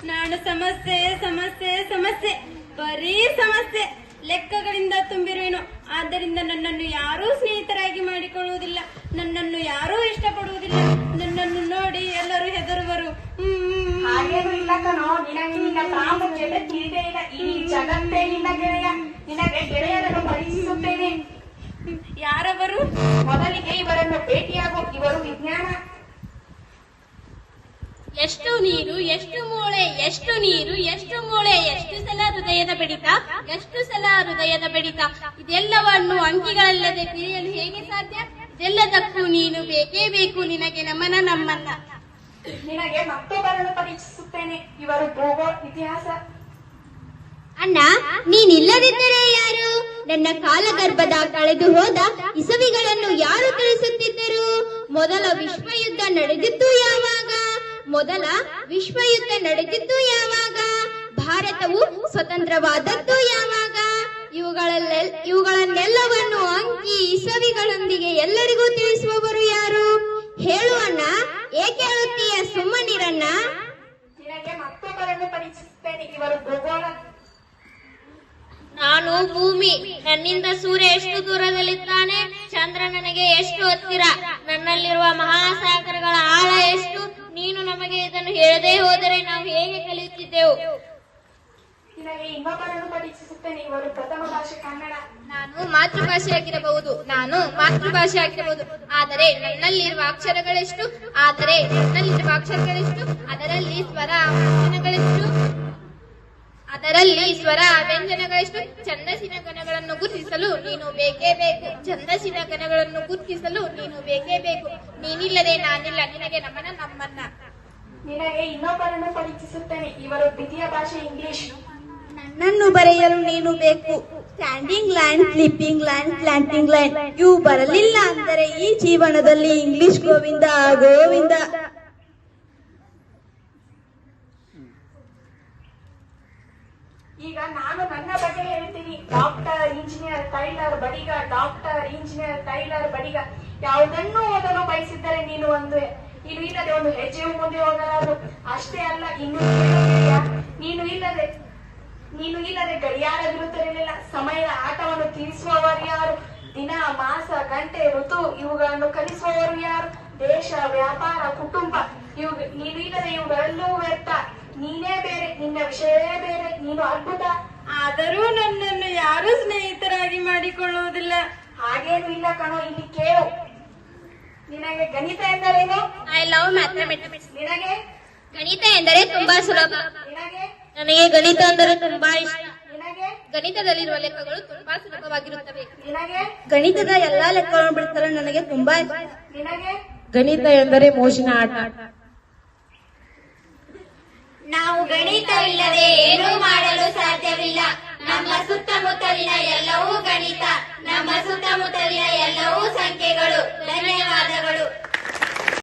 ನಾನು ಸಮಸ್ಯೆ ಸಮಸ್ಯೆ ಸಮಸ್ಯೆ ಬರೀ ಸಮಸ್ಯೆ ಲೆಕ್ಕಗಳಿಂದ ತುಂಬಿರುವೆನು. ಆದ್ದರಿಂದ ನನ್ನನ್ನು ಯಾರೂ ಸ್ನೇಹಿತರಾಗಿ ಮಾಡಿಕೊಳ್ಳುವುದಿಲ್ಲ, ನನ್ನನ್ನು ಯಾರೂ ಇಷ್ಟಪಡುವುದಿಲ್ಲ. ನನ್ನನ್ನು ನೋಡಿ ಎಲ್ಲರೂ ಹೆದರುವರು. ಹಾಗೇನು ಇಲ್ಲ ಕಣೋ, ನಿನಗೆ ನಿನ್ನ ಪ್ರಾಮುಖ್ಯತೆ ತಿಳಿದೇ ಇಲ್ಲ. ಈ ಜಗತ್ತೇ ನಿನ್ನ ಗೆಳೆಯ. ನಿನಗೆ ಗೆಳೆಯರನ್ನು ಪರಿಚಯಿಸುತ್ತೇನೆ. ಯಾರವರು? ಮೊದಲಿಗೆ ಇವರನ್ನು ಭೇಟಿಯಾಗು. ಇವರು ವಿಜ್ಞಾನ. ಎಷ್ಟು ನೀರು ಎಷ್ಟು ಮೂಳೆ, ಎಷ್ಟು ನೀರು ಎಷ್ಟು ಮೂಳೆ, ಎಷ್ಟು ಸಲ ಹೃದಯದ ಬಡಿತ, ಎಷ್ಟು ಸಲ ಹೃದಯದ ಬಡಿತ. ಇದೆಲ್ಲವನ್ನು ಅಂಕಿಗಳಲ್ಲದೆ ತಿಳಿಯಲು ಹೇಗೆ ಸಾಧ್ಯ? ಇದೆಲ್ಲದಕ್ಕೂ ನೀನು ಬೇಕೇ ಬೇಕು. ನಿನಗೆ ನಮನ ನಮ್ಮನ್ನ. ನಿನಗೆ ಮತ್ತೊಬ್ಬರನ್ನು ಪರಿಚಯಿಸುತ್ತೇನೆ. ಇವರು ಭೂಗೋಳ ಇತಿಹಾಸ. ಅಣ್ಣ, ನೀನಿಲ್ಲದಿದ್ದರೆ ಯಾರು? ನನ್ನ ಕಾಲಗರ್ಭದ ಕಳೆದು ಹೋದ ಇಸವಿಗಳನ್ನು ಯಾರು ತಿಳಿಸುತ್ತಿದ್ದರು? ಮೊದಲ ವಿಶ್ವಯುದ್ಧ ನಡೆದಿದ್ದು ಯಾವಾಗ? ಭಾರತವು ಸ್ವತಂತ್ರವಾದದ್ದು ಯಾವಾಗ? ಇವುಗಳನ್ನೆಲ್ಲವನ್ನು ಅಂಕಿ ಇಸವಿಗಳೊಂದಿಗೆ ಎಲ್ಲರಿಗೂ ತಿಳಿಸುವವರು ಯಾರು? ಹೇಳು ಅಣ್ಣ, ಏಕೆ ಹೇಳುತ್ತೀಯ? ಸುಮ್ಮನಿರಣ್ಣ. ನಿನಗೆ ಮತ್ತೊಬ್ಬರನ್ನು ಪರಿಚಯಿಸುತ್ತೇನೆ. ಇವರು ಭೂಗೋಳ. ನಾನು ಭೂಮಿ. ನನ್ನಿಂದ ಸೂರ್ಯ ಎಷ್ಟು ದೂರದಲ್ಲಿದ್ದಾನೆ? ಚಂದ್ರ ನನಗೆ ಎಷ್ಟು ಹತ್ತಿರ? ನನ್ನಲ್ಲಿರುವ ಮಹಾಸಾಗರಗಳ ಆಳ ಎಷ್ಟು? ನೀನು ನಮಗೆ ಇದನ್ನು ಹೇಳದೇ ಹೋದರೆ ನಾವು ಹೇಗೆ ಕಲಿಯುತ್ತಿದ್ದೆವು? ನಿನಗೆ ಇನ್ನೊಬ್ಬರನ್ನು ಪರಿಚಯಿಸುತ್ತೇನೆ. ಇವರು ಪ್ರಥಮ ಭಾಷೆ ಕನ್ನಡ. ನಾನು ಮಾತೃಭಾಷೆಯಾಗಿರಬಹುದು, ಆದರೆ ನನ್ನಲ್ಲಿರುವ ಅಕ್ಷರಗಳೆಷ್ಟು? ಅದರಲ್ಲಿ ಸ್ವರ ವ್ಯಂಜನಗಳೆಷ್ಟು? ಛಂದಸ್ಸಿನ ಗಣಗಳನ್ನು ಗುರುತಿಸಲು ನೀನು ಬೇಕೇ ಬೇಕು. ನೀನಿಲ್ಲದೆ ನಾನಿಲ್ಲ. ನಿನಗೆ ನಮನ ನಮ್ಮನ್ನ. ನಿನಗೆ ಇನ್ನೊಬ್ಬರನ್ನು ಪರಿಚಯಿಸುತ್ತೇನೆ. ಇವರು ದ್ವಿತೀಯ ಭಾಷೆ ಇಂಗ್ಲಿಷ್. ನನ್ನನ್ನು ಬರೆಯಲು ನೀನು ಬೇಕು. Standing line, sleeping line, slanting line ಇವು ಬರಲಿಲ್ಲ ಅಂದರೆ ಈ ಜೀವನದಲ್ಲಿ ಇಂಗ್ಲಿಷ್ ಗೋವಿಂದ ಗೋವಿಂದ. ಈಗ ನಾನು ನನ್ನ ಬಗ್ಗೆ ಹೇಳ್ತೀನಿ. ಡಾಕ್ಟರ್, ಇಂಜಿನಿಯರ್, ಟೈಲರ್, ಬಡಿಗ. ಯಾವುದನ್ನು ಓದಲು ಬಯಸಿದ್ದರೆ ನೀನು ಇಲ್ಲದೆ ಒಂದು ಹೆಜ್ಜೆಯು ಮುಂದೆ ಹೋಗಲಾರದು. ಅಷ್ಟೇ ಅಲ್ಲ, ನೀನು ಇಲ್ಲದೆ ಗಡಿಯಾರವಿರುತ್ತಿರಲಿಲ್ಲ. ಸಮಯದ ಆಟವನ್ನು ತಿಳಿಸುವವರು ಯಾರು? ದಿನ, ಮಾಸ, ಗಂಟೆ, ಋತು ಇವುಗಳನ್ನು ಕಲಿಸುವವರು ಯಾರು? ದೇಶ, ವ್ಯಾಪಾರ, ಕುಟುಂಬ ನೀನು ಇಲ್ಲದೆ ಇವುಗಳೆಲ್ಲವೂ ವ್ಯರ್ಥ. ನೀನೇ ಬೇರೆ, ನಿನ್ನ ವಿಷಯವೇ ಬೇರೆ. ನೀನು ಅದ್ಭುತ. ಆದರೂ ನನ್ನನ್ನು ಯಾರೂ ಸ್ನೇಹಿತರಾಗಿ ಮಾಡಿಕೊಳ್ಳುವುದಿಲ್ಲ. ಹಾಗೇನು ಇಲ್ಲ ಕಣೋ, ಇಲ್ಲಿ ಕೇಳು. ನಿನಗೆ ಗಣಿತ ಎಂದರೇನು? I love mathematics. ನಿನಗೆ ಗಣಿತ ಎಂದರೆ ತುಂಬಾ ಸುಲಭ. ನಿನಗೆ ನನಗೆ ಗಣಿತ ಅಂದರೆ ತುಂಬಾ ಇಷ್ಟ. ನಿನಗೆ ಗಣಿತದಲ್ಲಿರುವ ಲೆಕ್ಕಗಳು ತುಂಬಾ ಸುಲಭವಾಗಿರುತ್ತವೆ. ನಿನಗೆ ಗಣಿತದ ಎಲ್ಲಾ ಲೆಕ್ಕಗಳನ್ನು ಬಿಡಿಸಲು ನನಗೆ ತುಂಬಾ ಇಷ್ಟ. ನಿನಗೆ ಗಣಿತ ಎಂದರೆ ಮೋಜಿನ ಆಟ. ನಾವು ಗಣಿತವಿಲ್ಲದೆ ಏನೂ ಮಾಡಲು ಸಾಧ್ಯವಿಲ್ಲ. ನಮ್ಮ ಸುತ್ತಮುತ್ತಲಿನ ಎಲ್ಲವೂ ಗಣಿತ, ನಮ್ಮ ಸುತ್ತಮುತ್ತಲಿನ ಎಲ್ಲವೂ ಸಂಖ್ಯೆಗಳು. ಧನ್ಯವಾದಗಳು.